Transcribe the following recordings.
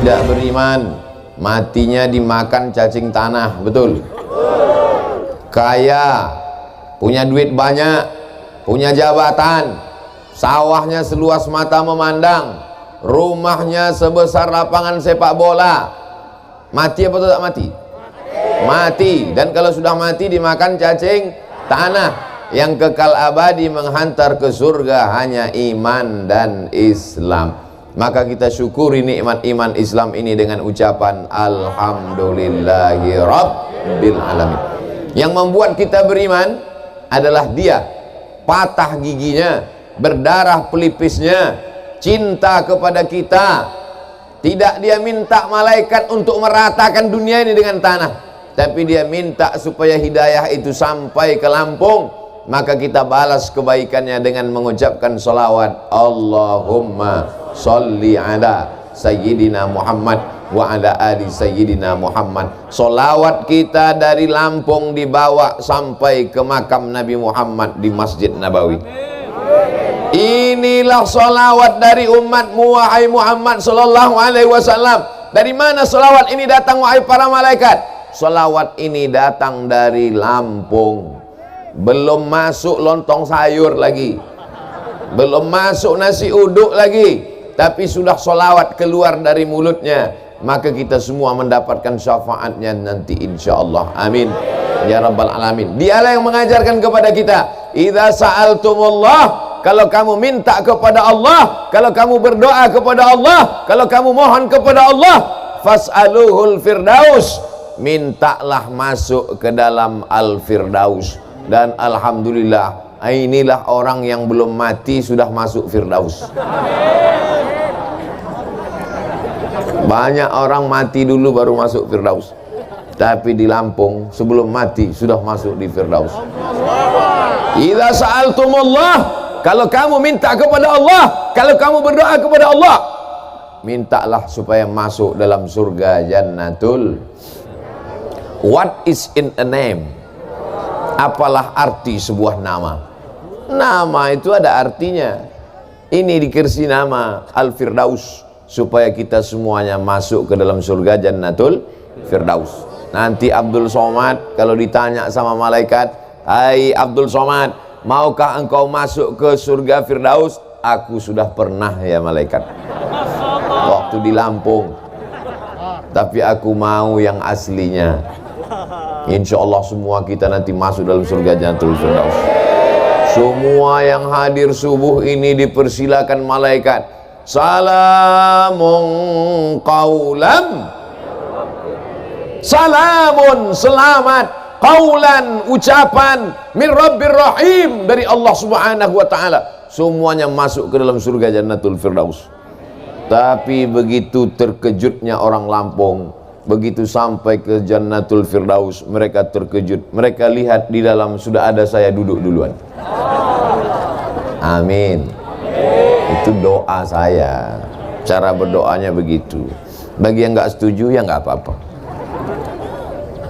tidak beriman, matinya dimakan cacing tanah, betul? Kaya, punya duit banyak, punya jabatan, sawahnya seluas mata memandang, rumahnya sebesar lapangan sepak bola, mati apa tak mati? Mati. Dan kalau sudah mati dimakan cacing tanah. Yang kekal abadi menghantar ke surga hanya iman dan Islam. Maka kita syukuri nikmat iman Islam ini dengan ucapan alhamdulillahi rabbil alamin. Yang membuat kita beriman adalah dia patah giginya, berdarah pelipisnya, cinta kepada kita. Tidak dia minta malaikat untuk meratakan dunia ini dengan tanah, tapi dia minta supaya hidayah itu sampai ke Lampung. Maka kita balas kebaikannya dengan mengucapkan salawat Allahumma sholli ala Sayyidina Muhammad wa ala ali Sayyidina Muhammad. Salawat kita dari Lampung dibawa sampai ke makam Nabi Muhammad di Masjid Nabawi. Inilah salawat dari umatmu wahai Muhammad sallallahu alaihi wasallam. Dari mana salawat ini datang wahai para malaikat? Salawat ini datang dari Lampung. Belum masuk lontong sayur lagi, belum masuk nasi uduk lagi, tapi sudah solawat keluar dari mulutnya. Maka kita semua mendapatkan syafaatnya nanti insyaallah. Amin ya rabbal alamin. Dialah yang mengajarkan kepada kita, idza sa'altumullah, kalau kamu minta kepada Allah, kalau kamu berdoa kepada Allah, kalau kamu mohon kepada Allah, fas'aluhul firdaus, mintalah masuk ke dalam al-firdaus. Dan alhamdulillah, inilah orang yang belum mati sudah masuk firdaus. Banyak orang mati dulu baru masuk firdaus, tapi di Lampung sebelum mati sudah masuk di firdaus. Idza sa'altumullah, kalau kamu minta kepada Allah, kalau kamu berdoa kepada Allah, mintalah supaya masuk dalam surga jannatul. What is in a name? Apalah arti sebuah nama? Nama itu ada artinya. Ini dikasih nama Al-Firdaus supaya kita semuanya masuk ke dalam surga jannatul Firdaus. Nanti Abdul Somad kalau ditanya sama malaikat, hai Abdul Somad, maukah engkau masuk ke surga Firdaus? Aku sudah pernah ya malaikat, waktu di Lampung, tapi aku mau yang aslinya. Insya Allah semua kita nanti masuk dalam surga jannatul Firdaus. Semua yang hadir subuh ini dipersilakan malaikat, salamun qaulam, salamun selamat, qaulan ucapan, min rabbir rahim, dari Allah subhanahu wa ta'ala. Semuanya masuk ke dalam surga jannatul Firdaus. Tapi begitu terkejutnya orang Lampung, begitu sampai ke jannatul Firdaus, mereka terkejut. Mereka lihat di dalam sudah ada saya duduk duluan. Amin. Itu doa saya. Cara berdoanya begitu. Bagi yang nggak setuju ya nggak apa-apa.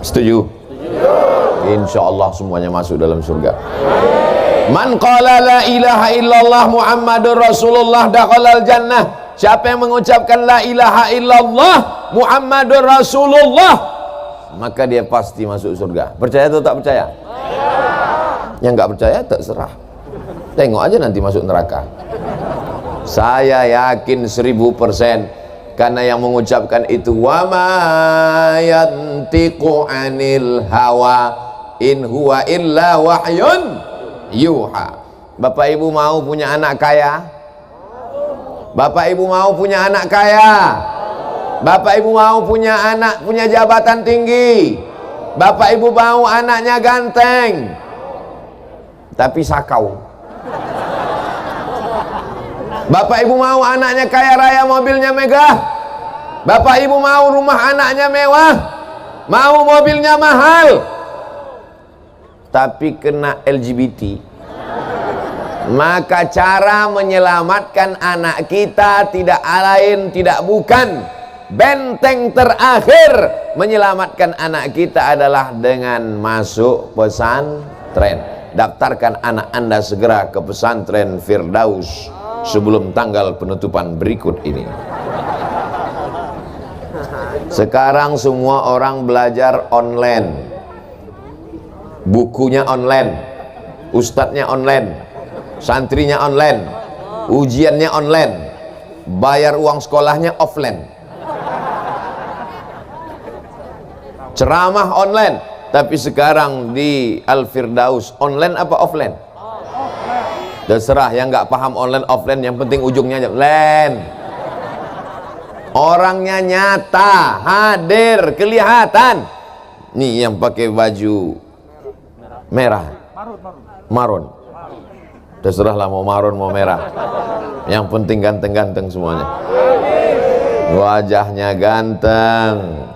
Setuju? Insya Allah semuanya masuk dalam surga. Man qala la ilaha illallah Muhammadur Rasulullah dakhalal jannah. Siapa yang mengucapkan la ilaha illallah Muhammadur Rasulullah, maka dia pasti masuk surga. Percaya atau tak percaya? Yang nggak percaya terserah. Tengok aja nanti masuk neraka. Saya yakin 1000%, karena yang mengucapkan itu wa ma yantiqu anil hawa in huwa illa wahyun yuha. Bapak Ibu mau punya anak kaya? Bapak Ibu mau punya anak kaya? Bapak Ibu mau punya anak punya jabatan tinggi? Bapak Ibu mau anaknya ganteng tapi sakau? Bapak Ibu mau anaknya kaya raya, mobilnya megah? Bapak Ibu mau rumah anaknya mewah, mau mobilnya mahal, tapi kena LGBT? Maka cara menyelamatkan anak kita tidak lain tidak bukan, benteng terakhir menyelamatkan anak kita adalah dengan masuk pesantren. Daftarkan anak Anda segera ke pesantren Firdaus sebelum tanggal penutupan berikut ini. Sekarang semua orang belajar online, bukunya online, ustadznya online, santrinya online, ujiannya online, bayar uang sekolahnya offline, ceramah online. Tapi sekarang di Al-Firdaus online apa offline? Terserah, yang nggak paham online offline, yang penting ujungnya aja land. Orangnya nyata, hadir, kelihatan. Nih yang pakai baju merah, marun. Terserahlah mau marun mau merah. Yang penting ganteng-ganteng semuanya. Wajahnya ganteng,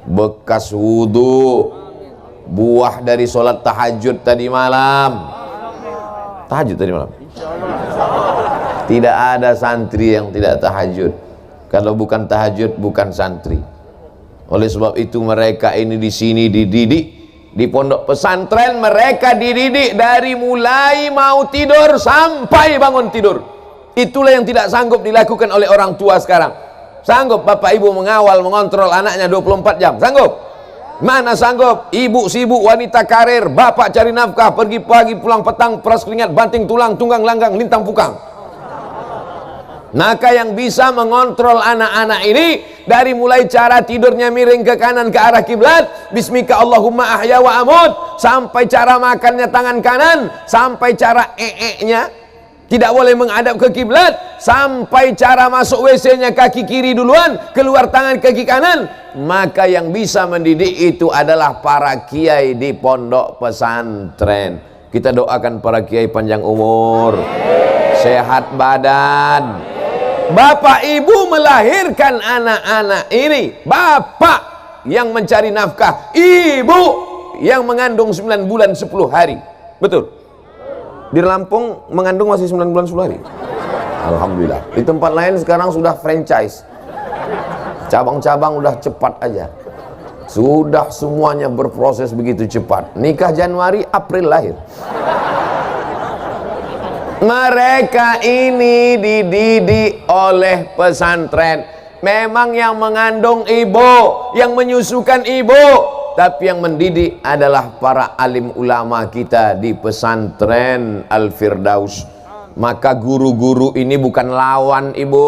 bekas wudhu, buah dari sholat tahajud tadi malam. Tahajud tadi malam. Tidak ada santri yang tidak tahajud. Kalau bukan tahajud, bukan santri. Oleh sebab itu mereka ini di sini dididik, di pondok pesantren mereka dididik dari mulai mau tidur sampai bangun tidur. Itulah yang tidak sanggup dilakukan oleh orang tua sekarang. Sanggup bapak ibu mengawal, mengontrol anaknya 24 jam? Sanggup? Mana sanggup? Ibu sibuk, wanita karir, bapak cari nafkah, pergi pagi pulang petang, peras keringat, banting tulang, tunggang langgang, lintang pukang. Maka yang bisa mengontrol anak-anak ini dari mulai cara tidurnya miring ke kanan ke arah kiblat, bismika Allahumma ahya wa amut, sampai cara makannya tangan kanan, sampai cara nya tidak boleh menghadap ke kiblat, sampai cara masuk WC-nya kaki kiri duluan, keluar tangan kaki kanan. Maka yang bisa mendidik itu adalah para kiai di pondok pesantren. Kita doakan para kiai panjang umur, sehat badan. Bapak ibu melahirkan anak-anak ini, bapak yang mencari nafkah, ibu yang mengandung 9 bulan 10 hari. Betul? Di Lampung mengandung masih 9 bulan 10 hari. Alhamdulillah. Di tempat lain sekarang sudah franchise, cabang-cabang udah cepat aja. Sudah semuanya berproses begitu cepat. Nikah Januari, April lahir. Mereka ini dididik oleh pesantren. Memang yang mengandung ibu, yang menyusukan ibu, tapi yang mendidik adalah para alim ulama kita di pesantren Al-Firdaus. Maka guru-guru ini bukan lawan ibu.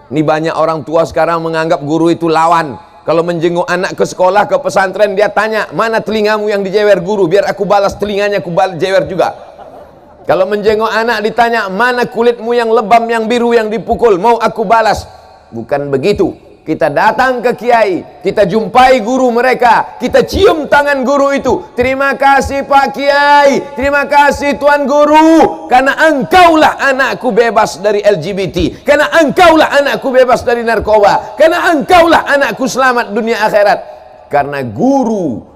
Ini banyak orang tua sekarang menganggap guru itu lawan. Kalau menjenguk anak ke sekolah, ke pesantren, dia tanya, mana telingamu yang dijewer guru, biar aku balas telinganya, aku balas jewer juga. Kalau menjenguk anak ditanya, mana kulitmu yang lebam, yang biru, yang dipukul, mau aku balas. Bukan begitu. Kita datang ke kiai, kita jumpai guru mereka, kita cium tangan guru itu. Terima kasih Pak Kiai, terima kasih Tuan Guru, karena engkaulah anakku bebas dari LGBT, karena engkaulah anakku bebas dari narkoba, karena engkaulah anakku selamat dunia akhirat. Karena guru,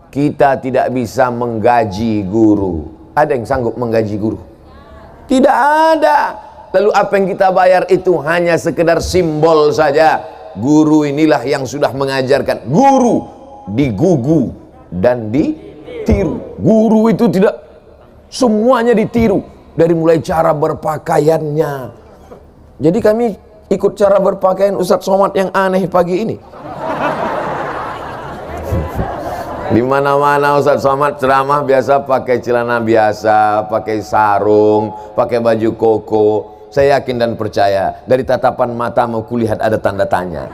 kita tidak bisa menggaji guru. Ada yang sanggup menggaji guru? Tidak ada. Lalu apa yang kita bayar itu hanya sekedar simbol saja. Guru inilah yang sudah mengajarkan. Guru digugu dan ditiru. Guru itu tidak semuanya ditiru, dari mulai cara berpakaiannya. Jadi kami ikut cara berpakaian Ustadz Somad yang aneh pagi ini. Di mana-mana Ustadz Somad ceramah biasa pakai celana biasa, pakai sarung, pakai baju koko. Saya yakin dan percaya dari tatapan mata mau kulihat ada tanda tanya.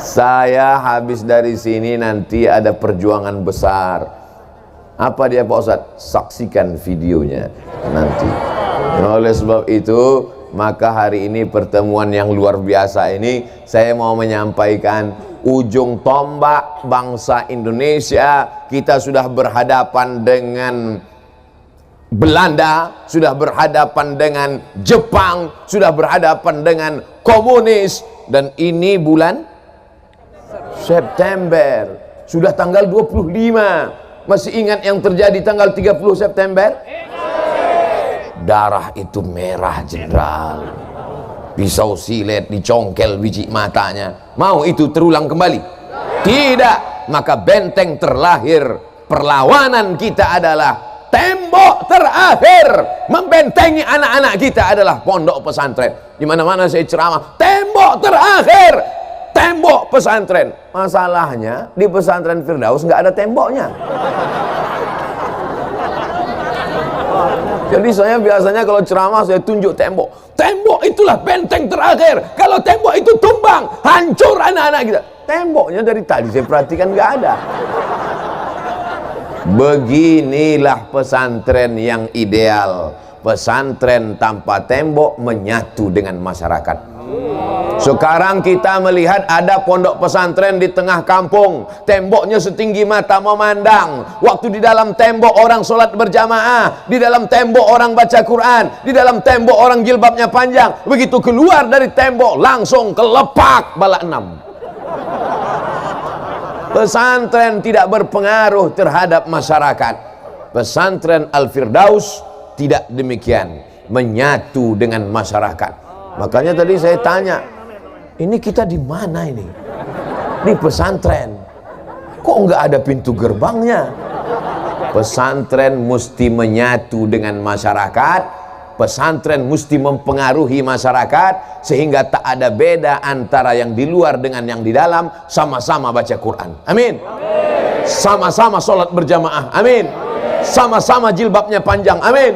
Saya habis dari sini nanti ada perjuangan besar. Apa dia Pak Ustadz? Saksikan videonya nanti. Oleh sebab itu, maka hari ini pertemuan yang luar biasa ini saya mau menyampaikan ujung tombak bangsa Indonesia. Kita sudah berhadapan dengan Belanda, sudah berhadapan dengan Jepang, sudah berhadapan dengan komunis, dan ini bulan September, sudah tanggal 25. Masih ingat yang terjadi tanggal 30 September? Darah itu merah jenderal, pisau silet dicongkel biji matanya. Mau itu terulang kembali? Tidak. Maka benteng terlahir perlawanan kita adalah tembok terakhir membentengi anak-anak kita adalah pondok pesantren. Di mana-mana saya ceramah, tembok terakhir, tembok pesantren. Masalahnya di pesantren Firdaus nggak ada temboknya. Jadi saya biasanya kalau ceramah saya tunjuk tembok. Tembok itulah benteng terakhir. Kalau tembok itu tumbang, hancur anak-anak kita. Temboknya dari tadi saya perhatikan nggak ada. Beginilah pesantren yang ideal. Pesantren tanpa tembok menyatu dengan masyarakat. Sekarang kita melihat ada pondok pesantren di tengah kampung, temboknya setinggi mata memandang. Waktu di dalam tembok orang sholat berjamaah, di dalam tembok orang baca Quran, di dalam tembok orang jilbabnya panjang. Begitu keluar dari tembok langsung kelepak bala 6. Pesantren tidak berpengaruh terhadap masyarakat. Pesantren Al-Firdaus tidak demikian, menyatu dengan masyarakat. Makanya tadi saya tanya, ini kita di mana ini? Di pesantren. Kok nggak ada pintu gerbangnya? Pesantren mesti menyatu dengan masyarakat. Pesantren mesti mempengaruhi masyarakat sehingga tak ada beda antara yang di luar dengan yang di dalam. Sama-sama baca Quran. Amin. Sama-sama sholat berjamaah. Amin. Sama-sama jilbabnya panjang. Amin.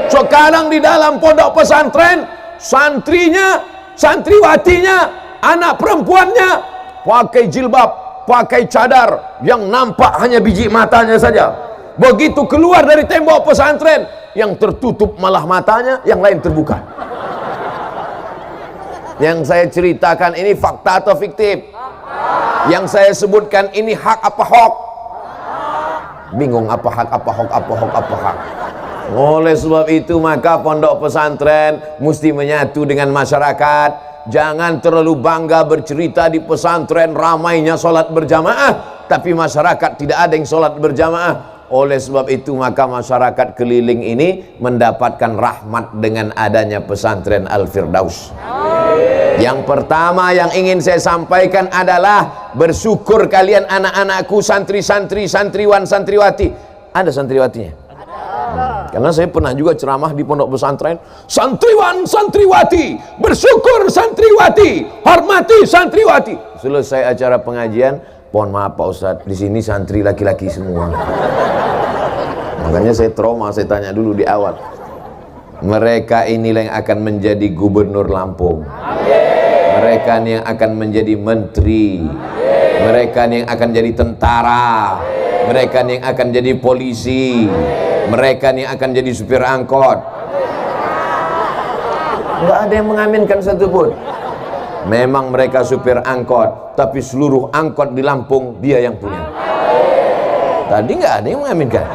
Sekarang di dalam pondok pesantren, santrinya, santriwatinya, anak perempuannya pakai jilbab, pakai cadar yang nampak hanya biji matanya saja. Begitu keluar dari tembok pesantren, yang tertutup malah matanya, yang lain terbuka. Yang saya ceritakan ini fakta atau fiktif? Yang saya sebutkan ini hak apa hoax? Bingung apa hak, apa hoax, apa hoax, apa hak. Oleh sebab itu maka pondok pesantren mesti menyatu dengan masyarakat. Jangan terlalu bangga bercerita di pesantren ramainya sholat berjamaah, tapi masyarakat tidak ada yang sholat berjamaah. Oleh sebab itu maka masyarakat keliling ini mendapatkan rahmat dengan adanya pesantren Al-Firdaus. Yang pertama yang ingin saya sampaikan adalah bersyukur kalian anak-anakku, santri-santri, santriwan, santriwati. Ada santriwatinya? Karena saya pernah juga ceramah di pondok pesantren, santriwan, santriwati, bersyukur santriwati, hormati santriwati. Selesai acara pengajian, mohon maaf Pak Ustadz, di sini santri laki-laki semua. Makanya saya trauma, saya tanya dulu di awal. Mereka inilah yang akan menjadi gubernur Lampung. Mereka ini yang akan menjadi menteri. Mereka ini yang akan jadi tentara. Mereka ini yang akan jadi polisi. Mereka nih akan jadi supir angkot. Nggak ada yang mengaminkan satupun. Memang mereka supir angkot, tapi seluruh angkot di Lampung dia yang punya. Tadi nggak ada yang mengaminkan.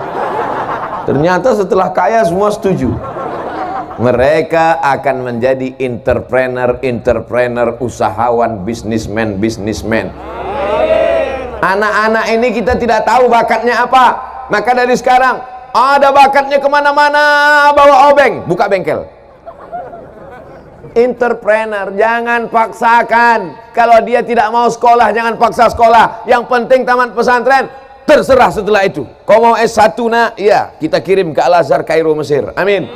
Ternyata setelah kaya semua setuju. Mereka akan menjadi entrepreneur, usahawan, businessman. Anak-anak ini kita tidak tahu bakatnya apa. Maka dari sekarang, ada bakatnya kemana-mana, bawa obeng, buka bengkel. Entrepreneur, jangan paksakan. Kalau dia tidak mau sekolah, jangan paksa sekolah. Yang penting tamat pesantren, terserah setelah itu. Kau mau S1 nak? Iya, kita kirim ke Al-Azhar Kairo Mesir. Amin.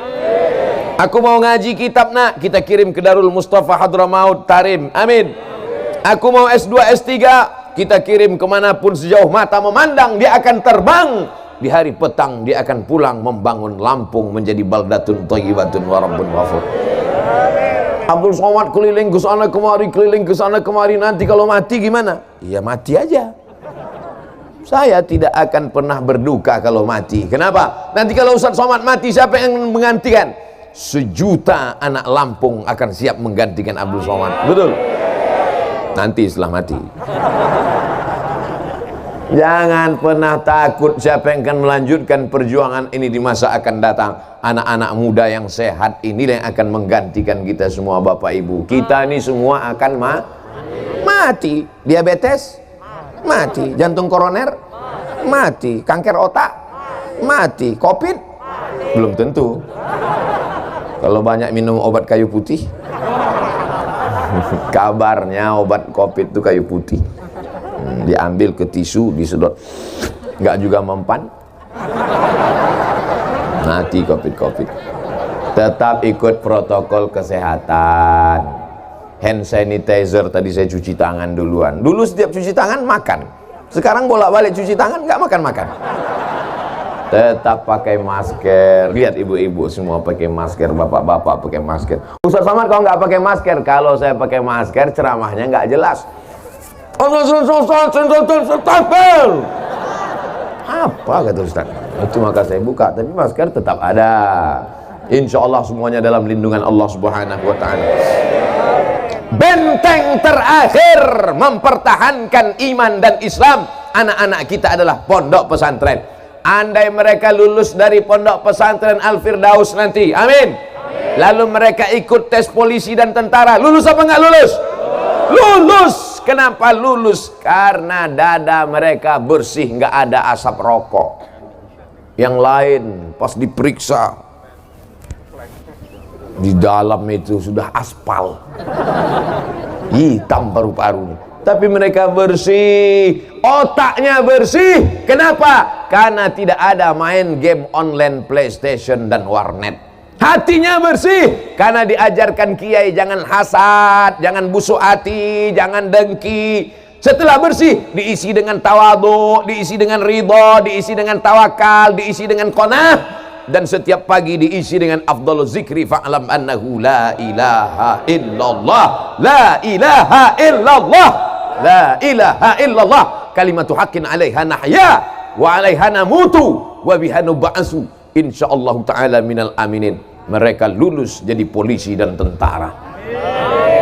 Aku mau ngaji kitab nak, kita kirim ke Darul Mustafa Hadramaut Tarim. Amin. Aku mau S2, S3, kita kirim kemanapun sejauh mata memandang, dia akan terbang. Di hari petang dia akan pulang membangun Lampung menjadi baldatun thayyibatun wa rabbun ghafur. Abdul Somad keliling ke sana kemari, keliling ke sana kemari. Nanti kalau mati gimana? Ya mati aja. Saya tidak akan pernah berduka kalau mati. Kenapa? Nanti kalau Ustaz Somad mati, siapa yang menggantikan? 1 juta anak Lampung akan siap menggantikan Abdul Somad. Betul? Nanti setelah mati. Jangan pernah takut siapa yang akan melanjutkan perjuangan ini di masa akan datang. Anak-anak muda yang sehat inilah yang akan menggantikan kita semua Bapak Ibu. Kita ini semua akan mati. Diabetes? Mati. Jantung koroner? Mati. Kanker otak? Mati. Covid? Belum tentu. Kalau banyak minum obat kayu putih. Kabarnya obat Covid itu kayu putih. Diambil ke tisu, disedot, nggak juga mempan, mati Covid. Tetap ikut protokol kesehatan. hand sanitizer, tadi saya cuci tangan duluan. Dulu setiap cuci tangan makan, sekarang bolak-balik cuci tangan nggak makan-makan. Tetap pakai masker. Lihat ibu-ibu semua pakai masker, bapak-bapak pakai masker. Ustaz Samad kalau nggak pakai masker, kalau saya pakai masker ceramahnya nggak jelas. Apa kata Ustaz? Itu maka saya buka, tapi masker tetap ada. Insya Allah semuanya dalam lindungan Allah Subhanahu wa Ta'ala. Benteng terakhir mempertahankan iman dan Islam anak-anak kita adalah pondok pesantren. Andai mereka lulus dari pondok pesantren Al-Firdaus nanti, amin, lalu mereka ikut tes polisi dan tentara, lulus apa nggak lulus? Lulus. Kenapa lulus? Karena dada mereka bersih, nggak ada asap rokok. Yang lain pas diperiksa, di dalam itu sudah aspal, hitam paru-parunya, tapi mereka bersih, otaknya bersih. Kenapa? Karena tidak ada main game online PlayStation dan warnet. Hatinya bersih karena diajarkan kiai jangan hasad, jangan busuk hati, jangan dengki. Setelah bersih diisi dengan tawadhu, diisi dengan ridha, diisi dengan tawakal, diisi dengan qanaah, dan setiap pagi diisi dengan afdhaluz zikri fa'lam annahu la ilaha illallah, la ilaha illallah, la ilaha illallah, kalimatu haqqin 'alaiha nahya wa 'alaiha namutu wa biha nub'atsu insyaallah taala minal aminin. Mereka lulus jadi polisi dan tentara.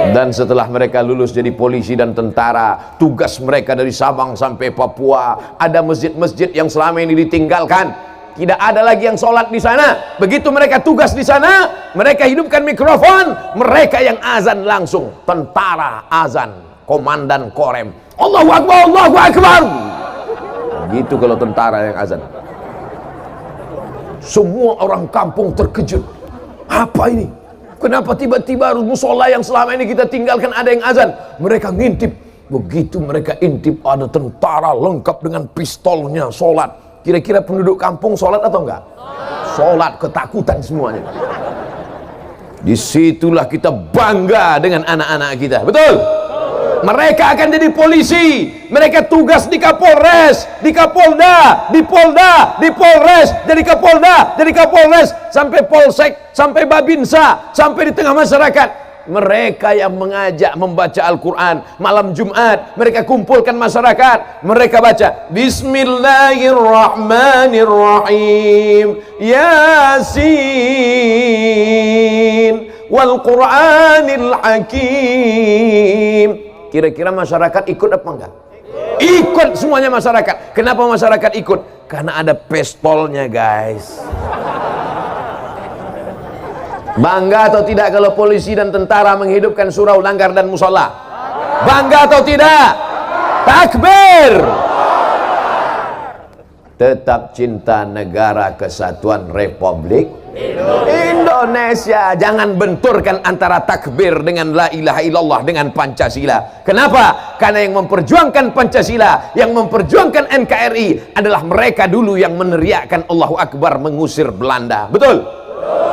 Dan setelah mereka lulus jadi polisi dan tentara, tugas mereka dari Sabang sampai Papua, ada masjid-masjid yang selama ini ditinggalkan, tidak ada lagi yang sholat di sana. Begitu mereka tugas di sana, mereka hidupkan mikrofon, mereka yang azan langsung. Tentara azan, komandan korem, Allahu Akbar, Allahu Akbar. Gitu kalau tentara yang azan. Semua orang kampung terkejut. Apa ini? Kenapa tiba-tiba musola yang selama ini kita tinggalkan ada yang azan? Mereka ngintip. Begitu mereka intip, ada tentara lengkap dengan pistolnya sholat. Kira-kira penduduk kampung sholat atau enggak? Sholat, ketakutan semuanya. Disitulah kita bangga dengan anak-anak kita. Betul? Mereka akan jadi polisi, mereka tugas di Kapolres, di Kapolda, di Polda, di Polres, jadi Kapolda, jadi Kapolres, sampai Polsek, sampai Babinsa, sampai di tengah masyarakat. Mereka yang mengajak membaca Al-Quran malam Jumat, mereka kumpulkan masyarakat, mereka baca Bismillahirrahmanirrahim, Yasin wal Quranil Hakim. Kira-kira masyarakat ikut apa enggak? Ikut semuanya masyarakat. Kenapa masyarakat ikut? Karena ada pistolnya, guys. Bangga atau tidak kalau polisi dan tentara menghidupkan surau, langgar dan musola? Bangga atau tidak? Takbir. Tetap cinta negara kesatuan Republik Indonesia. Jangan benturkan antara takbir dengan la ilaha illallah dengan Pancasila. Kenapa? Karena yang memperjuangkan Pancasila, yang memperjuangkan NKRI adalah mereka dulu yang meneriakkan Allahu Akbar mengusir Belanda. Betul?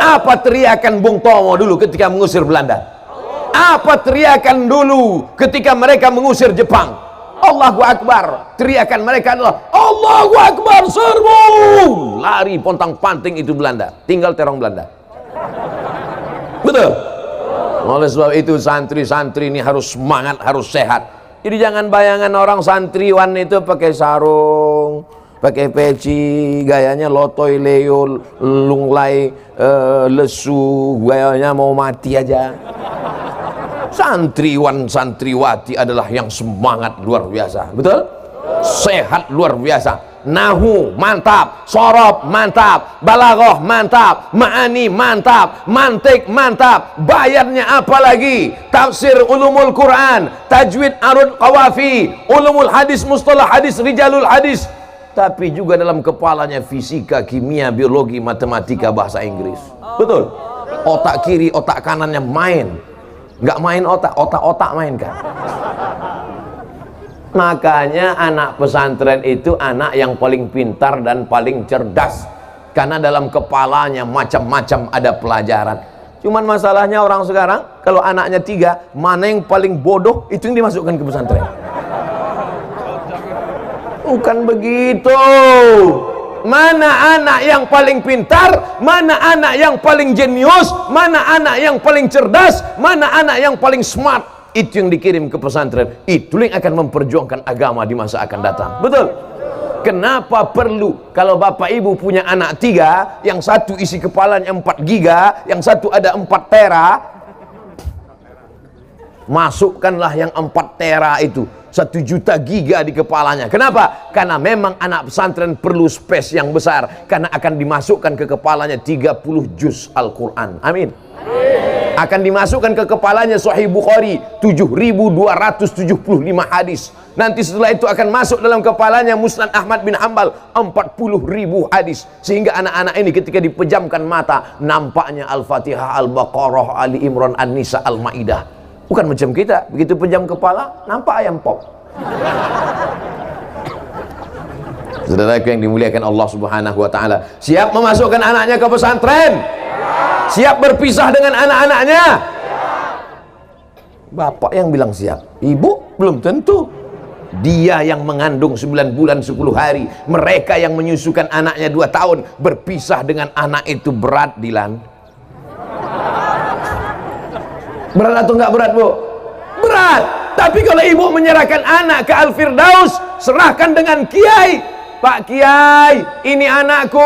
Apa teriakan Bung Tomo dulu ketika mengusir Belanda? Apa teriakan dulu ketika mereka mengusir Jepang? Allahu Akbar. Teriakan mereka adalah Allahu Akbar, serbu. Lari pontang-panting itu Belanda, tinggal terong Belanda. Betul? Oleh sebab itu santri-santri ini harus semangat, harus sehat. Jadi jangan bayangan orang santriwan itu pakai sarung, pakai peci, gayanya lotoy leo, lunglai, lesu, gayanya mau mati aja. Santriwan santriwati adalah yang semangat luar biasa. Betul? Sehat luar biasa. Nahu mantap, sorob mantap, balaghah mantap, ma'ani mantap, mantik mantap, bayarnya apalagi, tafsir ulumul Quran, tajwid arud qawafi, ulumul hadis, mustalah hadis, rijalul hadis. Tapi juga dalam kepalanya fisika, kimia, biologi, matematika, bahasa Inggris. Betul? Otak kiri, otak kanannya main. Nggak main otak main kan. Makanya anak pesantren itu anak yang paling pintar dan paling cerdas, karena dalam kepalanya macam-macam ada pelajaran. Cuman masalahnya orang sekarang kalau anaknya 3, mana yang paling bodoh itu yang dimasukkan ke pesantren. Bukan begitu. Mana anak yang paling pintar, mana anak yang paling jenius, mana anak yang paling cerdas, mana anak yang paling smart, itu yang dikirim ke pesantren. Itu yang akan memperjuangkan agama di masa akan datang. Betul? Kenapa perlu kalau bapak ibu punya anak 3, yang satu isi kepalanya 4 giga, yang satu ada 4 tera, masukkanlah yang 4 tera itu, 1 juta giga di kepalanya. Kenapa? Karena memang anak pesantren perlu space yang besar, karena akan dimasukkan ke kepalanya 30 juz Al-Quran. Amin. Akan dimasukkan ke kepalanya Sahih Bukhari 7.275 hadis. Nanti setelah itu akan masuk dalam kepalanya Musnad Ahmad bin Hanbal 40.000 hadis. Sehingga anak-anak ini ketika dipejamkan mata, nampaknya Al-Fatihah, Al-Baqarah, Ali Imran, An-Nisa, Al-Maidah. Bukan macam kita, begitu pejam kepala nampak ayam pop. Saudaraku yang dimuliakan Allah Subhanahu wa taala, siap memasukkan anaknya ke pesantren? Siap berpisah dengan anak-anaknya? Bapak yang bilang siap, ibu belum tentu. Dia yang mengandung 9 bulan 10 hari, mereka yang menyusukan anaknya 2 tahun, berpisah dengan anak itu berat, Dilan. Berat atau enggak berat, Bu? Berat. Tapi kalau ibu menyerahkan anak ke Al-Firdaus, serahkan dengan kiai. Pak Kiai, ini anakku,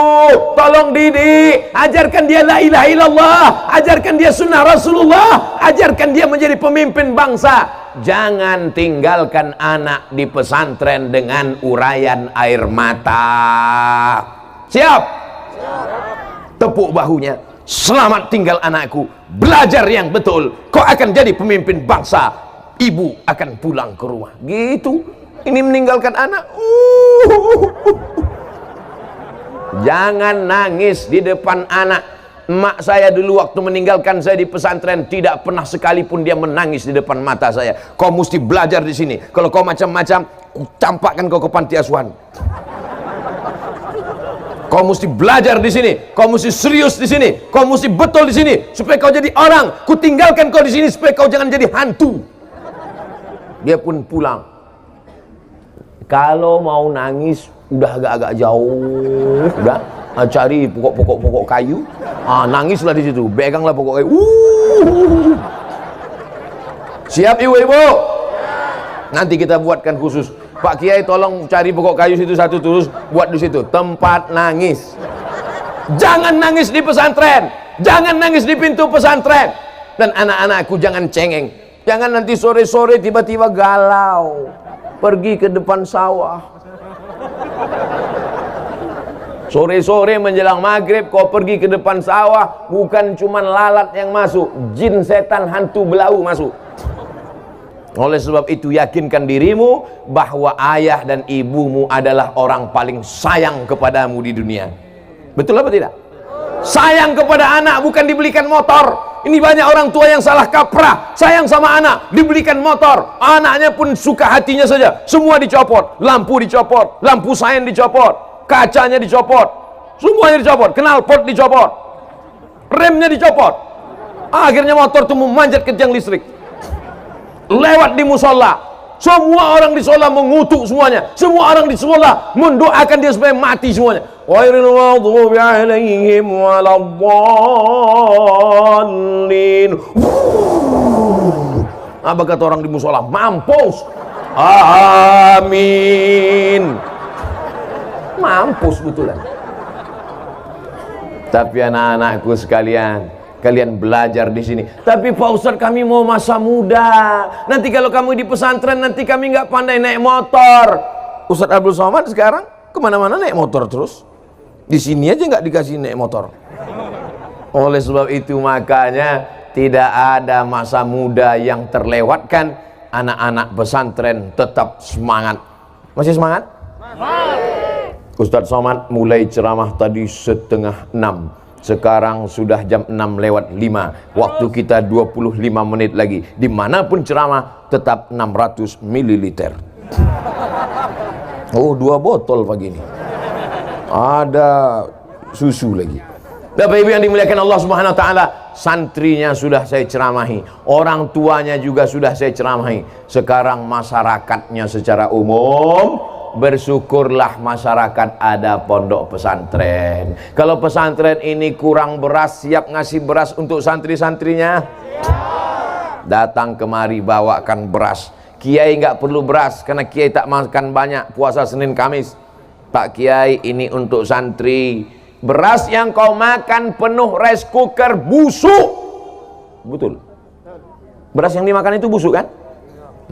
tolong didik, ajarkan dia la ilaha illallah, ajarkan dia sunnah Rasulullah, ajarkan dia menjadi pemimpin bangsa. Jangan tinggalkan anak di pesantren dengan uraian air mata. Siap? Tepuk bahunya. Selamat tinggal anakku, belajar yang betul, kau akan jadi pemimpin bangsa. Ibu akan pulang ke rumah. Gitu. Ini meninggalkan anak. Jangan nangis di depan anak. Emak saya dulu waktu meninggalkan saya di pesantren, tidak pernah sekalipun dia menangis di depan mata saya. Kau mesti belajar di sini. Kalau kau macam-macam, campakkan kau ke panti asuhan. Kau mesti belajar di sini. Kau mesti serius di sini. Kau mesti betul di sini supaya kau jadi orang. Ku tinggalkan kau di sini supaya kau jangan jadi hantu. Dia pun pulang. Kalau mau nangis udah agak-agak jauh, udah cari pokok kayu, nangislah di situ, peganglah pokok kayu. Siap ibu-ibu? Nanti kita buatkan khusus. Pak Kiai tolong cari pokok kayu situ satu, terus buat di situ tempat nangis. Jangan nangis di pesantren, jangan nangis di pintu pesantren. Dan anak-anakku jangan cengeng, jangan nanti sore-sore tiba-tiba galau pergi ke depan sawah. Sore-sore menjelang maghrib kau pergi ke depan sawah, bukan cuma lalat yang masuk, jin, setan, hantu, belau masuk. Oleh sebab itu yakinkan dirimu bahwa ayah dan ibumu adalah orang paling sayang kepadamu di dunia. Betul apa tidak? Sayang kepada anak bukan dibelikan motor. Ini banyak orang tua yang salah kaprah. Sayang sama anak, dibelikan motor, anaknya pun suka hatinya saja, semua dicopot, lampu dicopot, lampu sain dicopot, kacanya dicopot, semuanya dicopot, knalpot dicopot, remnya dicopot. Akhirnya motor itu memanjat ke tiang listrik, lewat di musola. Semua orang di musola mengutuk semuanya, semua orang di musola mendoakan dia supaya mati semuanya. Ghairil maghdubi alaihim waladdallin. Apa kata orang di musola? Mampus. Amin. Mampus betulan. Tapi anak-anakku sekalian, kalian belajar di sini. Tapi Pak Ustadz, kami mau masa muda. Nanti kalau kamu di pesantren, nanti kami nggak pandai naik motor. Ustadz Abdul Somad sekarang kemana-mana naik motor terus. Di sini aja nggak dikasih naik motor. Oleh sebab itu makanya tidak ada masa muda yang terlewatkan. Anak-anak pesantren tetap semangat. Masih semangat? Ustadz Somad mulai ceramah tadi 5:30. Sekarang sudah jam 6:05. Waktu kita 25 menit lagi. Dimanapun ceramah tetap 600 ml. Oh, 2 botol pagi ini. Ada susu lagi. Bapak Ibu yang dimuliakan Allah Subhanahu wa taala, santrinya sudah saya ceramahi, orang tuanya juga sudah saya ceramahi. Sekarang masyarakatnya secara umum, bersyukurlah masyarakat ada pondok pesantren. Kalau pesantren ini kurang beras, siap ngasih beras untuk santri-santrinya? Datang kemari bawakan beras. Kiai nggak perlu beras karena kiai tak makan banyak, puasa Senin Kamis. Pak Kiai, ini untuk santri. Beras yang kau makan penuh rice cooker busuk. Betul. Beras yang dimakan itu busuk kan?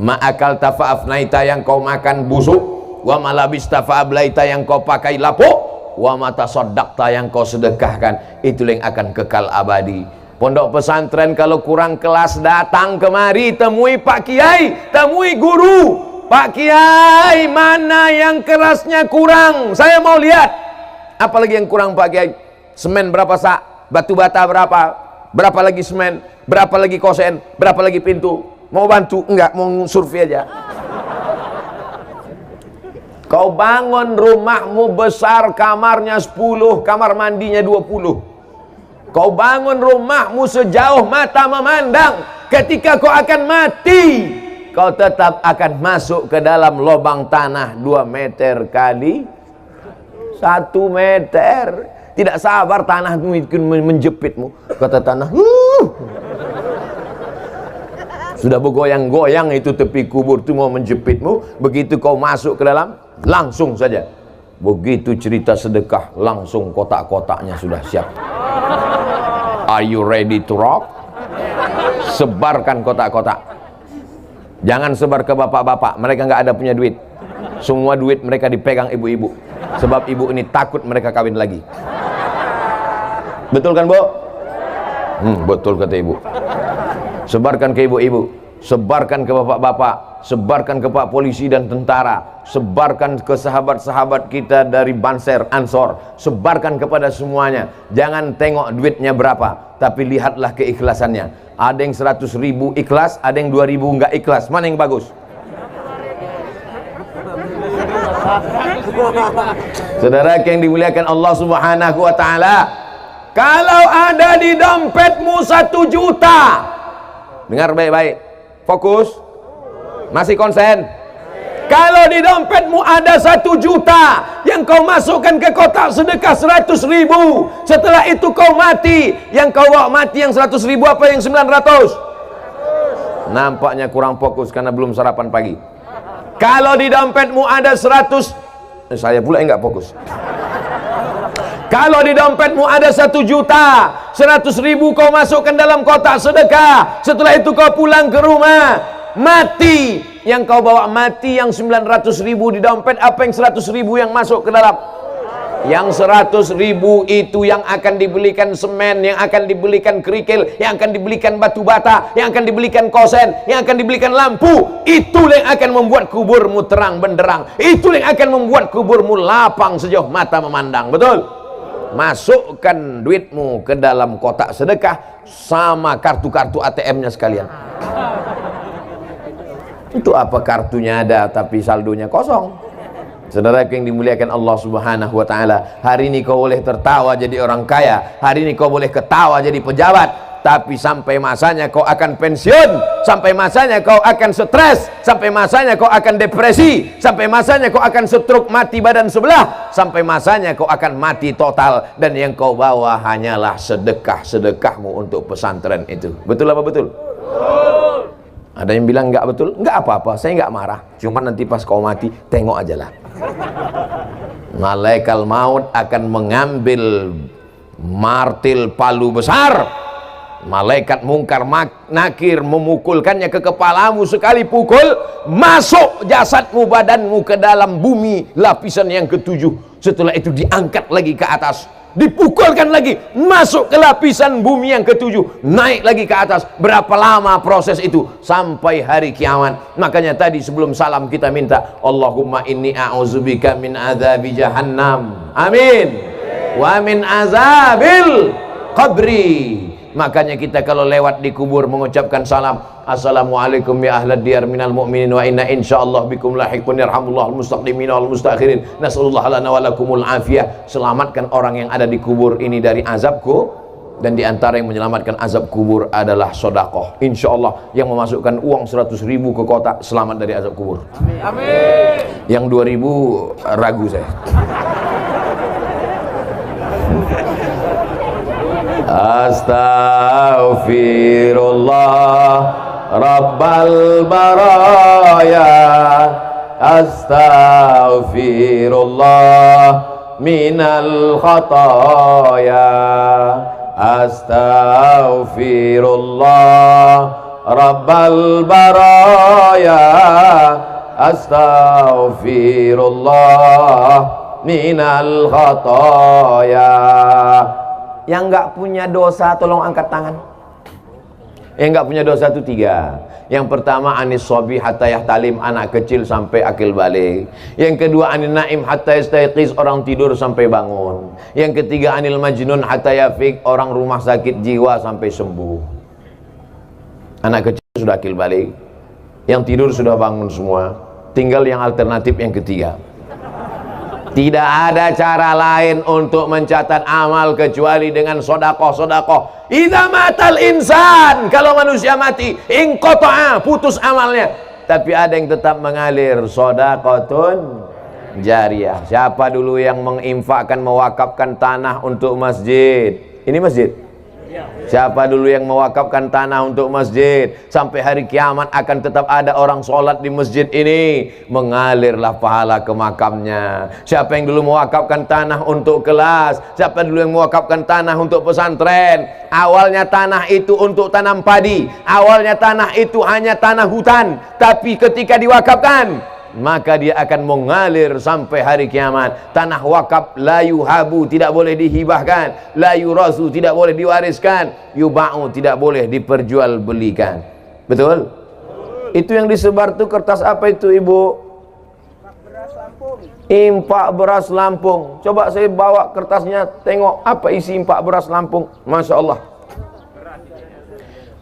Ma'akal tafa'afnaita, yang kau makan busuk. Wa malabis tafa'ablaita, yang kau pakai lapuk. Wa matasaddaqta, yang kau sedekahkan. Itulah yang akan kekal abadi. Pondok pesantren kalau kurang kelas, datang kemari, temui Pak Kiai, temui guru. Pak Kiai, mana yang kerasnya kurang? Saya mau lihat. Apalagi yang kurang Pak Kiai? Semen berapa sak? Batu bata berapa? Berapa lagi semen? Berapa lagi kosen? Berapa lagi pintu? Mau bantu? Enggak, mau survei aja. Kau bangun rumahmu besar, kamarnya 10, kamar mandinya 20. Kau bangun rumahmu sejauh mata memandang. Ketika kau akan mati, kau tetap akan masuk ke dalam lubang tanah 2 meter kali 1 meter. Tidak sabar tanah menjepitmu. Kata tanah, sudah bergoyang-goyang itu tepi kubur itu mau menjepitmu. Begitu kau masuk ke dalam, langsung saja. Begitu cerita sedekah, langsung kotak-kotaknya sudah siap. Are you ready to rock? Sebarkan kotak-kotak. Jangan sebar ke bapak-bapak, mereka nggak ada punya duit. Semua duit mereka dipegang ibu-ibu. Sebab ibu ini takut mereka kawin lagi. Betul kan, Bu? Betul kata ibu. Sebarkan ke ibu-ibu, sebarkan ke bapak-bapak, sebarkan ke Pak Polisi dan tentara, sebarkan ke sahabat-sahabat kita dari Banser, Ansor, sebarkan kepada semuanya. Jangan tengok duitnya berapa, tapi lihatlah keikhlasannya. Ada yang 100.000 ikhlas, ada yang 2.000 enggak ikhlas. Mana yang bagus? Saudara yang dimuliakan Allah Subhanahu wa taala, kalau ada di dompetmu 1 juta, dengar baik-baik, fokus, masih konsen. Kalau di dompetmu ada 1 juta yang kau masukkan ke kotak sedekah 100.000, setelah itu kau mati, yang kau bawa mati yang 100.000 apa yang 900? Nampaknya kurang fokus karena belum sarapan pagi. Kalau di dompetmu ada 100, saya pula enggak fokus. Kalau di dompetmu ada 1 juta, 100.000 kau masukkan dalam kotak sedekah. Setelah itu kau pulang ke rumah, mati. Yang kau bawa mati yang 900.000 di dompet, apa yang 100.000 yang masuk ke dalam? Yang 100.000 itu yang akan dibelikan semen, yang akan dibelikan kerikil, yang akan dibelikan batu bata, yang akan dibelikan kosen, yang akan dibelikan lampu. Itulah yang akan membuat kuburmu terang benderang. Itulah yang akan membuat kuburmu lapang sejauh mata memandang. Betul? Masukkan duitmu ke dalam kotak sedekah sama kartu-kartu ATM-nya sekalian. Itu apa, kartunya ada tapi saldonya kosong. Saudara yang dimuliakan Allah Subhanahu wa taala, hari ini kau boleh tertawa jadi orang kaya, hari ini kau boleh ketawa jadi pejabat, tapi sampai masanya kau akan pensiun, sampai masanya kau akan stres, sampai masanya kau akan depresi, sampai masanya kau akan stroke, mati badan sebelah, sampai masanya kau akan mati total, dan yang kau bawa hanyalah sedekah-sedekahmu untuk pesantren itu. Betul apa betul? Ada yang bilang enggak betul? Enggak apa-apa, saya enggak marah. Cuma nanti pas kau mati, tengok aja lah. Malaikat maut akan mengambil martil palu besar. Malaikat mungkar nakir memukulkannya ke kepalamu, sekali pukul masuk jasadmu, badanmu ke dalam bumi lapisan yang ke-7. Setelah itu diangkat lagi ke atas, dipukulkan lagi masuk ke lapisan bumi yang ke-7, naik lagi ke atas. Berapa lama proses itu? Sampai hari kiamat. Makanya tadi sebelum salam kita minta, Allahumma inni a'udzubika min adzabi jahannam, amin, wa min azabil qabri. Makanya kita kalau lewat di kubur mengucapkan salam, assalamualaikum ya ahlad diyar minal mu'minin wa inna insyaallah bikum lahiqun yarhamullah al-mustaqdimin wal mustakhirin nasallallahu lana wa lakumul afiyah. Selamatkan orang yang ada di kubur ini dari azabku Dan di antara yang menyelamatkan azab kubur adalah sodakoh. Insya Allah yang memasukkan uang 100.000 ke kotak selamat dari azab kubur. Amin. Yang 2.000 ragu saya. Astaghfirullah Rabbal baraya, astaghfirullah minal khataya, astaghfirullah Rabbal baraya, astaghfirullah minal khataya. Yang nggak punya dosa tolong angkat tangan. Yang nggak punya dosa itu 3. Yang pertama anis sobi hatta yahtalim, anak kecil sampai akil balik. Yang kedua anil naim hatta yastayqiz, orang tidur sampai bangun. Yang ketiga anil majnun hatta yafiq, orang rumah sakit jiwa sampai sembuh. Anak kecil sudah akil balik, yang tidur sudah bangun semua. Tinggal yang alternatif yang ketiga. Tidak ada cara lain untuk mencatat amal kecuali dengan sodakoh. Idza matal insan, kalau manusia mati, inqata'a, putus amalnya. Tapi ada yang tetap mengalir, sodakotun jariyah. Siapa dulu yang menginfakkan, mewakafkan tanah untuk masjid? Ini masjid. Siapa dulu yang mewakafkan tanah untuk masjid? Sampai hari kiamat akan tetap ada orang sholat di masjid ini, mengalirlah pahala ke makamnya. Siapa yang dulu mewakafkan tanah untuk kelas? Siapa dulu yang mewakafkan tanah untuk pesantren? Awalnya tanah itu untuk tanam padi, awalnya tanah itu hanya tanah hutan, tapi ketika diwakafkan, maka dia akan mengalir sampai hari kiamat. Tanah wakaf la yuhabu, tidak boleh dihibahkan, la yurasu, tidak boleh diwariskan, yuba'u, tidak boleh diperjualbelikan. Betul? Itu yang disebar tuh kertas apa itu, Ibu? Impak beras Lampung. Coba saya bawa kertasnya, tengok apa isi impak beras Lampung. Masya Allah.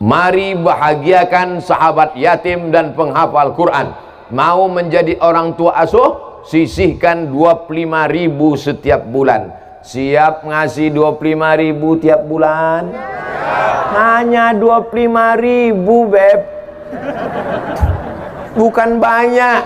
Mari bahagiakan sahabat yatim dan penghafal Quran. Mau menjadi orang tua asuh, sisihkan 25.000 setiap bulan. Siap ngasih 25.000 tiap bulan? Hanya 25.000, Beb. Bukan banyak.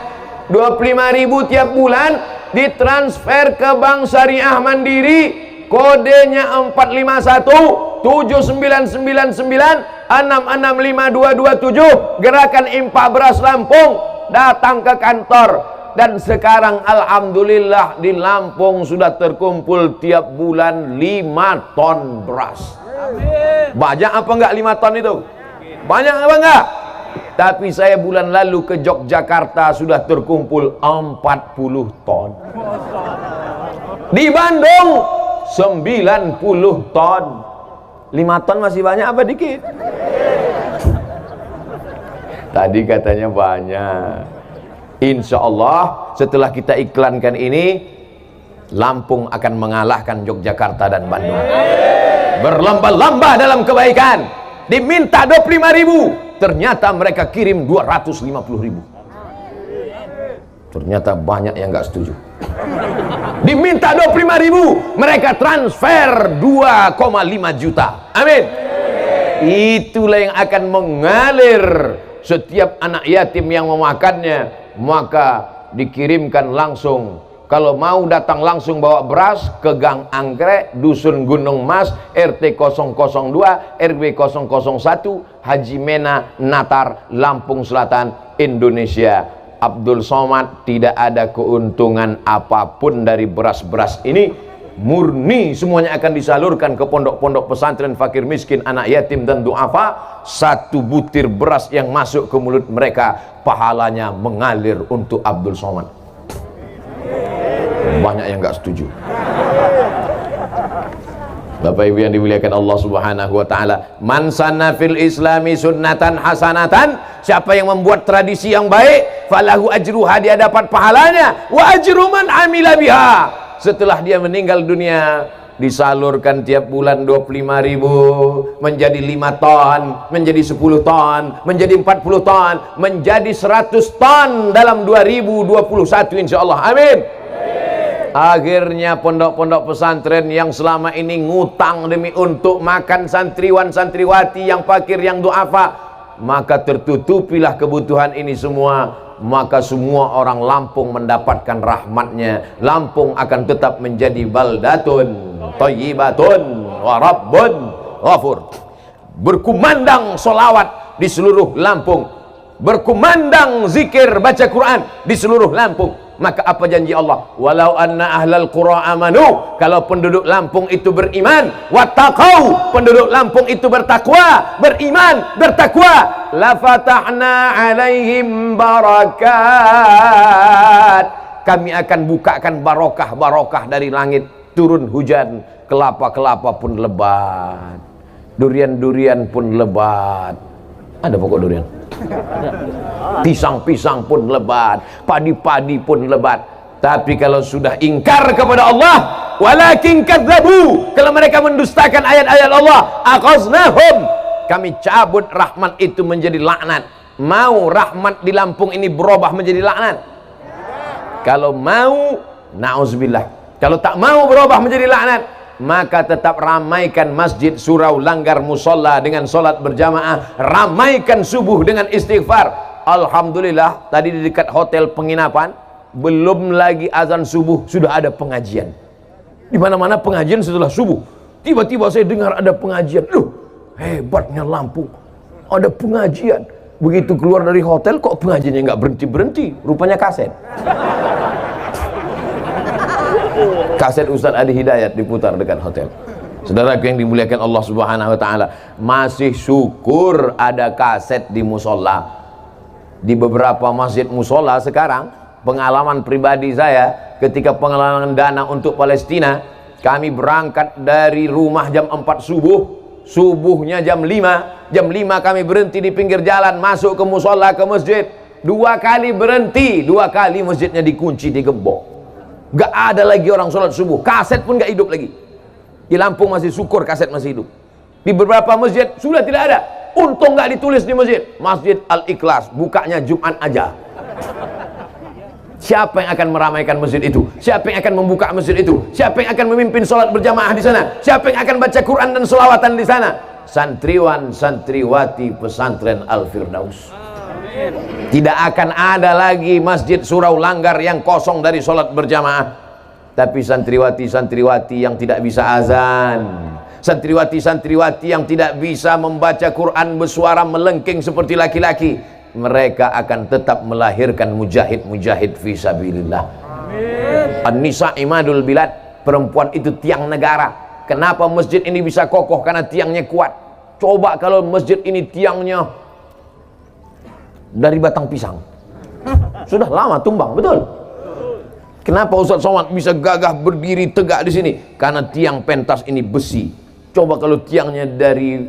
25.000 tiap bulan ditransfer ke Bank Syariah Mandiri. Kodenya 451 7999 665227. Gerakan Impak Beras Lampung. Datang ke kantor, dan sekarang alhamdulillah di Lampung sudah terkumpul tiap bulan 5 ton beras. Amin. Banyak apa enggak 5 ton itu? Banyak apa enggak? Tapi saya bulan lalu ke Yogyakarta sudah terkumpul 40 ton. Di Bandung 90 ton. 5 ton masih banyak apa dikit? Tadi katanya banyak. Insya Allah setelah kita iklankan ini, Lampung akan mengalahkan Yogyakarta dan Bandung. Berlomba-lomba dalam kebaikan. Diminta 25.000, ternyata mereka kirim 250.000. Ternyata banyak yang nggak setuju. Diminta 25.000, mereka transfer 2,5 juta. Amin. Itulah yang akan mengalir. Setiap anak yatim yang memakannya, maka dikirimkan langsung. Kalau mau datang langsung bawa beras ke Gang Anggrek, Dusun Gunung Mas, RT 002, RW 001, Haji Mena, Natar, Lampung Selatan, Indonesia. Abdul Somad tidak ada keuntungan apapun dari beras-beras ini. Murni semuanya akan disalurkan ke pondok-pondok pesantren fakir miskin, anak yatim dan duafa. 1 butir beras yang masuk ke mulut mereka, pahalanya mengalir untuk Abdul Somad. Banyak yang nggak setuju. Bapak Ibu yang dimuliakan Allah Subhanahu wa taala, man sanna fil islami sunnatan hasanatan, siapa yang membuat tradisi yang baik, falahu ajruha, dia dapat pahalanya, wa ajru man amila biha. Setelah dia meninggal dunia, disalurkan tiap bulan 25.000 menjadi 5 ton, menjadi 10 ton, menjadi 40 ton, menjadi 100 ton dalam 2021 insyaallah. Amin. Akhirnya pondok-pondok pesantren yang selama ini ngutang demi untuk makan santriwan santriwati yang fakir, yang duafa, maka tertutupilah kebutuhan ini semua. Maka semua orang Lampung mendapatkan rahmatnya. Lampung akan tetap menjadi baldatun thayyibatun wa rabbun ghafur. Berkumandang solawat di seluruh Lampung, berkumandang zikir baca Quran di seluruh Lampung. Maka apa janji Allah? Walau anna ahlal qura amanu, kalau penduduk Lampung itu beriman, wattaqau, penduduk Lampung itu bertakwa, beriman, bertakwa, la fatahna alaihim barakat, kami akan bukakan barokah-barokah dari langit, turun hujan, kelapa-kelapa pun lebat, durian-durian pun lebat. Ada pokok durian, pisang-pisang pun lebat, padi-padi pun lebat. Tapi kalau sudah ingkar kepada Allah, walakin kadzabu, kalau mereka mendustakan ayat-ayat Allah, aqaznahum, kami cabut rahmat itu menjadi laknat. Mau rahmat di Lampung ini berubah menjadi laknat? Kalau mau, na'udzubillah. Kalau tak mau berubah menjadi laknat, maka tetap ramaikan masjid, surau, langgar, musola dengan solat berjamaah, ramaikan subuh dengan istighfar. Alhamdulillah, tadi di dekat hotel penginapan, belum lagi azan subuh sudah ada pengajian. Di mana-mana pengajian setelah subuh. Tiba-tiba saya dengar ada pengajian. Loh, hebatnya Lampung, ada pengajian. Begitu keluar dari hotel, kok pengajiannya nggak berhenti-berhenti? Rupanya kaset. Kaset Ustaz Adi Hidayat diputar dekat hotel. Saudaraku yang dimuliakan Allah Subhanahu wa taala, masih syukur ada kaset di musola. Di beberapa masjid musola sekarang, pengalaman pribadi saya ketika pengalaman dana untuk Palestina, kami berangkat dari rumah jam 4 subuh, subuhnya jam 5, jam 5 kami berhenti di pinggir jalan, masuk ke musola, ke masjid. 2 kali berhenti, 2 kali masjidnya dikunci, digembok. Gak ada lagi orang sholat subuh, kaset pun gak hidup lagi. Di Lampung masih syukur kaset masih hidup. Di beberapa masjid sudah tidak ada. Untung gak ditulis di masjid, Masjid Al-Ikhlas, bukanya Jumat aja. Siapa yang akan meramaikan masjid itu? Siapa yang akan membuka masjid itu? Siapa yang akan memimpin sholat berjamaah di sana? Siapa yang akan baca Quran dan sholawatan di sana? Santriwan santriwati pesantren Al-Firdaus. Tidak akan ada lagi masjid, surau, langgar yang kosong dari sholat berjamaah. Tapi santriwati-santriwati yang tidak bisa azan, santriwati-santriwati yang tidak bisa membaca Quran bersuara melengking seperti laki-laki, mereka akan tetap melahirkan mujahid-mujahid fisabilillah. An-nisa imadul bilad, perempuan itu tiang negara. Kenapa masjid ini bisa kokoh? Karena tiangnya kuat. Coba kalau masjid ini tiangnya dari batang pisang, sudah lama tumbang, betul? Kenapa Ustaz Somad bisa gagah berdiri tegak di sini? Karena tiang pentas ini besi. Coba kalau tiangnya dari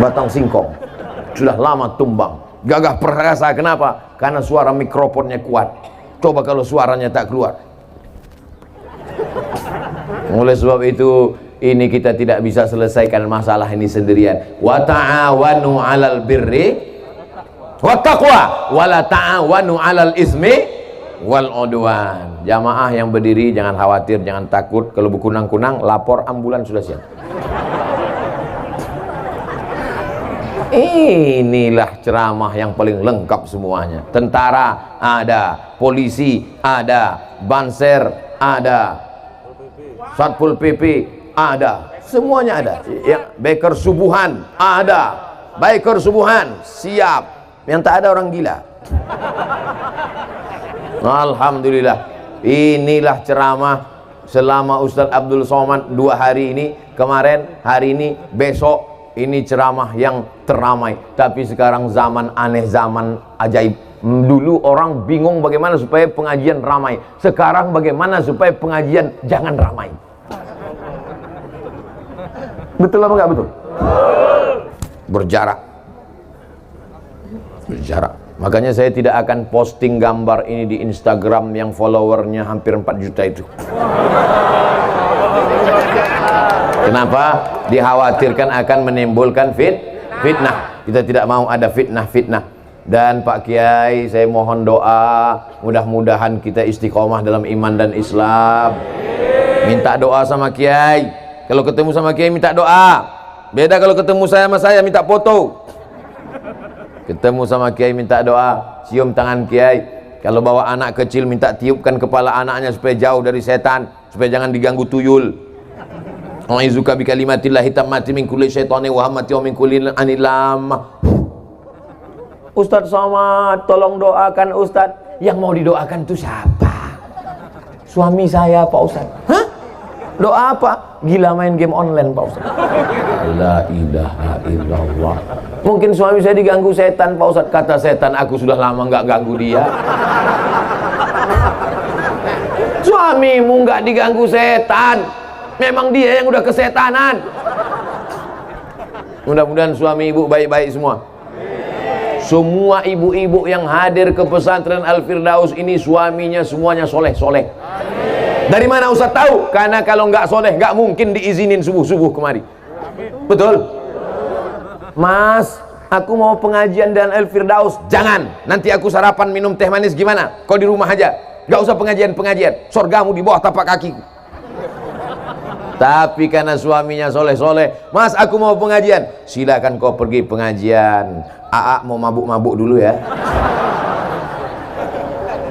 batang singkong, sudah lama tumbang. Gagah perkasa, kenapa? Karena suara mikrofonnya kuat. Coba kalau suaranya tak keluar. Oleh sebab itu, ini kita tidak bisa selesaikan masalah ini sendirian. Wa ta'awanu 'alal birri wat taqwa wa la ta'awanu 'alal ismi wal 'udwan. Jamaah yang berdiri jangan khawatir, jangan takut. Kalau berkunang-kunang lapor ambulan sudah siap. Inilah ceramah yang paling lengkap semuanya. Tentara ada, polisi ada, banser ada, Satpol PP ada, semuanya ada. Ya, biker subuhan ada, biker subuhan siap. Yang tak ada orang gila. Alhamdulillah, inilah ceramah selama Ustadz Abdul Somad 2 hari ini, kemarin, hari ini, besok. Ini ceramah yang teramai. Tapi sekarang zaman aneh, zaman ajaib. Dulu orang bingung bagaimana supaya pengajian ramai. Sekarang bagaimana supaya pengajian jangan ramai. Betul apa enggak betul? Berjarak. Berjarak. Makanya saya tidak akan posting gambar ini di Instagram yang followernya hampir 4 juta itu. Kenapa? Dikhawatirkan akan menimbulkan fitnah. Kita tidak mau ada fitnah-fitnah. Dan Pak Kiai, saya mohon doa, mudah-mudahan kita istiqomah dalam iman dan Islam. Minta doa sama Kiai. Kalau ketemu sama Kiai minta doa. Beda kalau ketemu saya sama saya minta foto. Ketemu sama Kiai minta doa, cium tangan Kiai. Kalau bawa anak kecil minta tiupkan kepala anaknya supaya jauh dari setan, supaya jangan diganggu tuyul. A'udzuka bi kalimatillahi tammati min kulli syaitani wa hammati wa min kulli anilam. Ustadz Somad, tolong doakan Ustadz. Yang mau didoakan itu siapa? Suami saya Pak Ustadz. Hah? Doa apa? Gila main game online Pak Ustadz. La ilaha illallah. Mungkin suami saya diganggu setan Pak Ustadz. Kata setan, aku sudah lama nggak ganggu dia. Suamimu nggak diganggu setan, memang dia yang udah kesetanan. Mudah-mudahan suami ibu baik-baik semua. Semua ibu-ibu yang hadir ke pesantren Al-Firdaus ini suaminya semuanya soleh-soleh. Dari mana Ustaz tahu? Karena kalau nggak soleh nggak mungkin diizinin subuh-subuh kemari. Betul? Mas, aku mau pengajian dan Al-Firdaus. Jangan, nanti aku sarapan minum teh manis gimana? Kau di rumah aja, nggak usah pengajian-pengajian. Sorgamu di bawah tapak kakiku. Tapi karena suaminya soleh-soleh, Mas aku mau pengajian. Silakan kau pergi pengajian. Aa mau mabuk-mabuk dulu ya.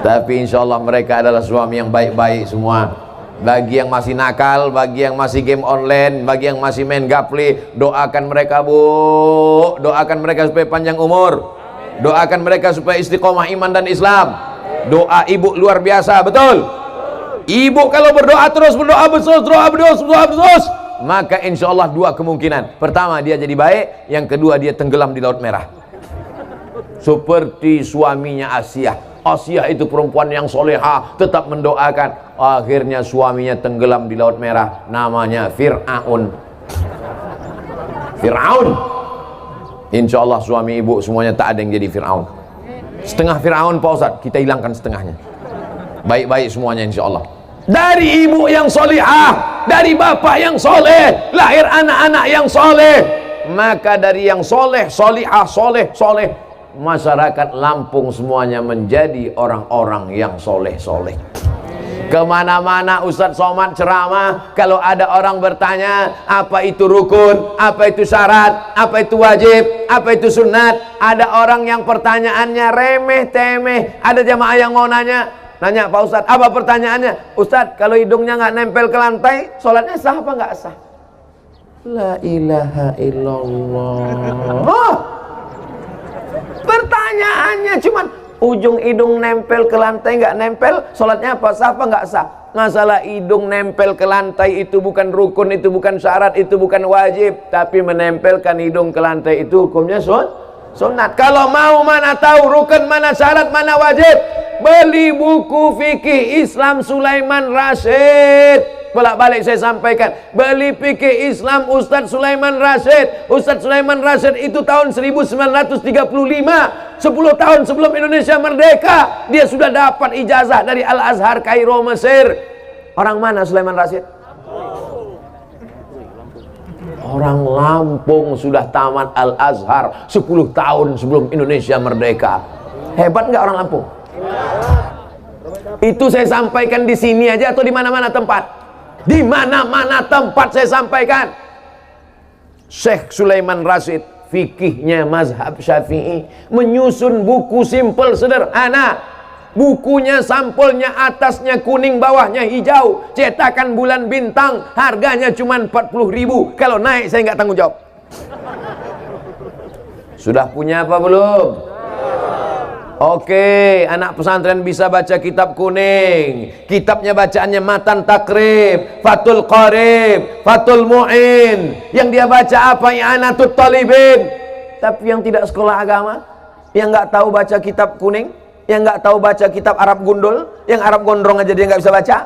Tapi insya Allah mereka adalah suami yang baik-baik semua. Bagi yang masih nakal, bagi yang masih game online, bagi yang masih main gaple, doakan mereka bu. Doakan mereka supaya panjang umur. Doakan mereka supaya istiqomah iman dan Islam. Doa ibu luar biasa, betul? Ibu kalau berdoa terus, berdoa terus, maka insya Allah dua kemungkinan. Pertama dia jadi baik, yang kedua dia tenggelam di Laut Merah. Seperti suaminya Asyah. Asyah itu perempuan yang soleha, tetap mendoakan. Akhirnya suaminya tenggelam di Laut Merah. Namanya Fir'aun. Fir'aun. Insya Allah suami ibu semuanya tak ada yang jadi Fir'aun. Setengah Fir'aun Pak Ustadz, kita hilangkan setengahnya. Baik-baik semuanya insya Allah. Dari ibu yang solihah, dari bapak yang soleh, lahir anak-anak yang soleh. Maka dari yang soleh, solihah, soleh, masyarakat Lampung semuanya menjadi orang-orang yang soleh-soleh. Kemana-mana Ustadz Somad ceramah, kalau ada orang bertanya apa itu rukun, apa itu syarat, apa itu wajib, apa itu sunat, ada orang yang pertanyaannya remeh temeh. Ada jamaah yang mau nanya Pak Ustadz, apa pertanyaannya? Ustadz, kalau hidungnya nggak nempel ke lantai, sholatnya sah apa nggak sah? La ilaha illallah. Oh, pertanyaannya cuman ujung hidung nempel ke lantai nggak nempel, sholatnya apa sah apa nggak sah? Masalah hidung nempel ke lantai itu bukan rukun, itu bukan syarat, itu bukan wajib. Tapi menempelkan hidung ke lantai itu hukumnya sunat. Kalau mau mana tahu rukun, mana syarat, mana wajib, beli buku fikih Islam Sulaiman Rasyid. Bolak-balik saya sampaikan, beli fikih Islam Ustadz Sulaiman Rasyid. Ustadz Sulaiman Rasyid itu tahun 1935, 10 tahun sebelum Indonesia merdeka, dia sudah dapat ijazah dari Al-Azhar Kairo Mesir. Orang mana Sulaiman Rasyid? Orang Lampung, sudah tamat Al-Azhar 10 tahun sebelum Indonesia merdeka. Hebat nggak orang Lampung? Itu saya sampaikan di sini aja atau di mana-mana tempat? Di mana-mana tempat saya sampaikan. Syekh Sulaiman Rasyid, fikihnya mazhab Syafi'i, menyusun buku simpel sederhana. Bukunya sampulnya atasnya kuning, bawahnya hijau, cetakan bulan bintang, harganya cuma 40.000. Kalau naik saya nggak tanggung jawab. Sudah punya apa belum? Oke, anak pesantren bisa baca kitab kuning. Kitabnya bacaannya Matan Takrib, Fathul Qarib, Fathul Mu'in. Yang dia baca apa? I'anatul Talibin. Tapi yang tidak sekolah agama, yang nggak tahu baca kitab kuning, yang nggak tahu baca kitab Arab gundul, yang Arab gondrong aja dia nggak bisa baca.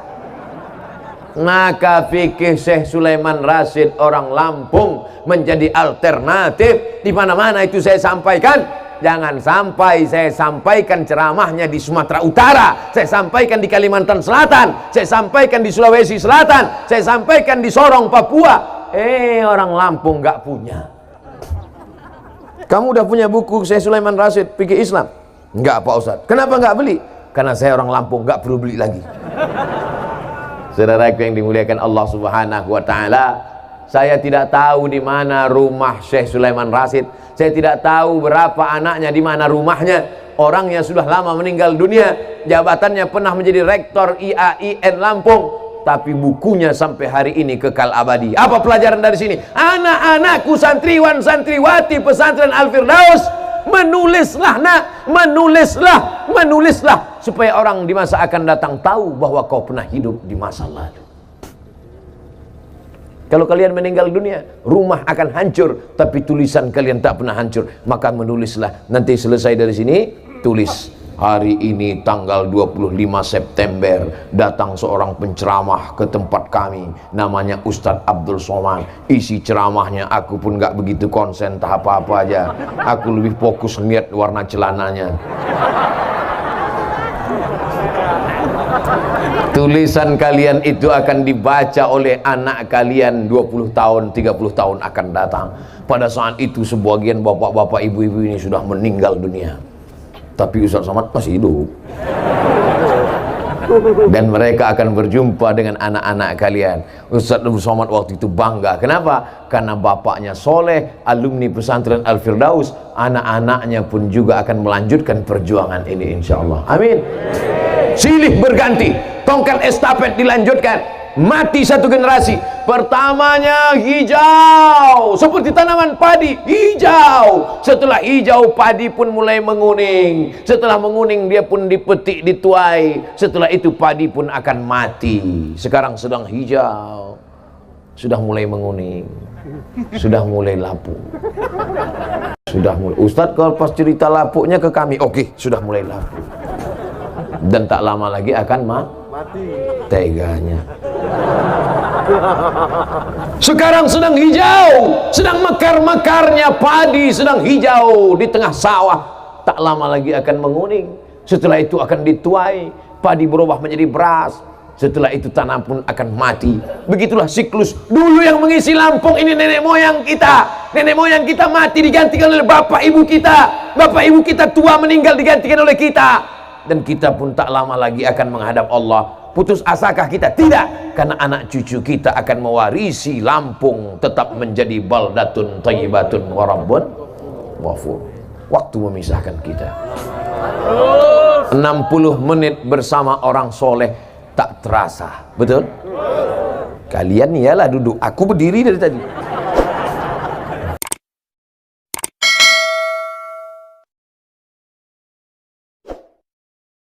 Maka fikih Syekh Sulaiman Rasyid orang Lampung menjadi alternatif. Di mana-mana itu saya sampaikan. Jangan sampai saya sampaikan ceramahnya di Sumatera Utara, saya sampaikan di Kalimantan Selatan, saya sampaikan di Sulawesi Selatan, saya sampaikan di Sorong, Papua. Orang Lampung nggak punya. Kamu udah punya buku Syekh Sulaiman Rasyid Fikih Islam? Enggak Pak Ustadz. Kenapa enggak beli? Karena saya orang Lampung, enggak perlu beli lagi. Saudaraku yang dimuliakan Allah Subhanahu wa taala, saya tidak tahu di mana rumah Syekh Sulaiman Rasyid. Saya tidak tahu berapa anaknya, di mana rumahnya. Orangnya sudah lama meninggal dunia. Jabatannya pernah menjadi rektor IAIN Lampung, tapi bukunya sampai hari ini kekal abadi. Apa pelajaran dari sini? Anak-anakku santriwan santriwati pesantren Al-Firdaus, menulislah nak, menulislah supaya orang di masa akan datang tahu bahwa kau pernah hidup di masa lalu. Kalau kalian meninggal dunia, rumah akan hancur, tapi tulisan kalian tak pernah hancur. Maka menulislah. Nanti selesai dari sini, tulis. Hari ini tanggal 25 September datang seorang penceramah ke tempat kami, namanya Ustadz Abdul Somad. Isi ceramahnya aku pun gak begitu konsen, tak apa-apa aja. Aku lebih fokus lihat warna celananya. Tulisan kalian itu akan dibaca oleh anak kalian 20 tahun, 30 tahun akan datang. Pada saat itu sebagian bapak-bapak, ibu-ibu ini sudah meninggal dunia, tapi Ustaz Somad masih hidup. Dan mereka akan berjumpa dengan anak-anak kalian. Ustaz Somad waktu itu bangga. Kenapa? Karena bapaknya soleh, alumni pesantren Al-Firdaus. Anak-anaknya pun juga akan melanjutkan perjuangan ini, insya Allah. Amin. Silih berganti, tongkat estafet dilanjutkan. Mati satu generasi. Pertamanya hijau, seperti tanaman padi, hijau. Setelah hijau, padi pun mulai menguning. Setelah menguning, dia pun dipetik, dituai. Setelah itu padi pun akan mati. Sekarang sedang hijau, sudah mulai menguning, sudah mulai lapuk. Sudah mulai. Ustadz kalau pas cerita lapuknya ke kami, oke, sudah mulai lapuk. Dan tak lama lagi akan mati. Teganya. Sekarang sedang hijau, sedang mekar-mekarnya padi, sedang hijau di tengah sawah. Tak lama lagi akan menguning. Setelah itu akan dituai, padi berubah menjadi beras. Setelah itu tanah pun akan mati. Begitulah siklus. Dulu yang mengisi Lampung ini nenek moyang kita. Nenek moyang kita mati digantikan oleh bapak ibu kita. Bapak ibu kita tua meninggal digantikan oleh kita. Dan kita pun tak lama lagi akan menghadap Allah. Putus asakah kita? Tidak. Karena anak cucu kita akan mewarisi Lampung tetap menjadi baldatun thayyibatun wa rabbun ghafur. Waktu memisahkan kita. 60 menit bersama orang soleh tak terasa. Betul? Kalian iyalah duduk, aku berdiri dari tadi.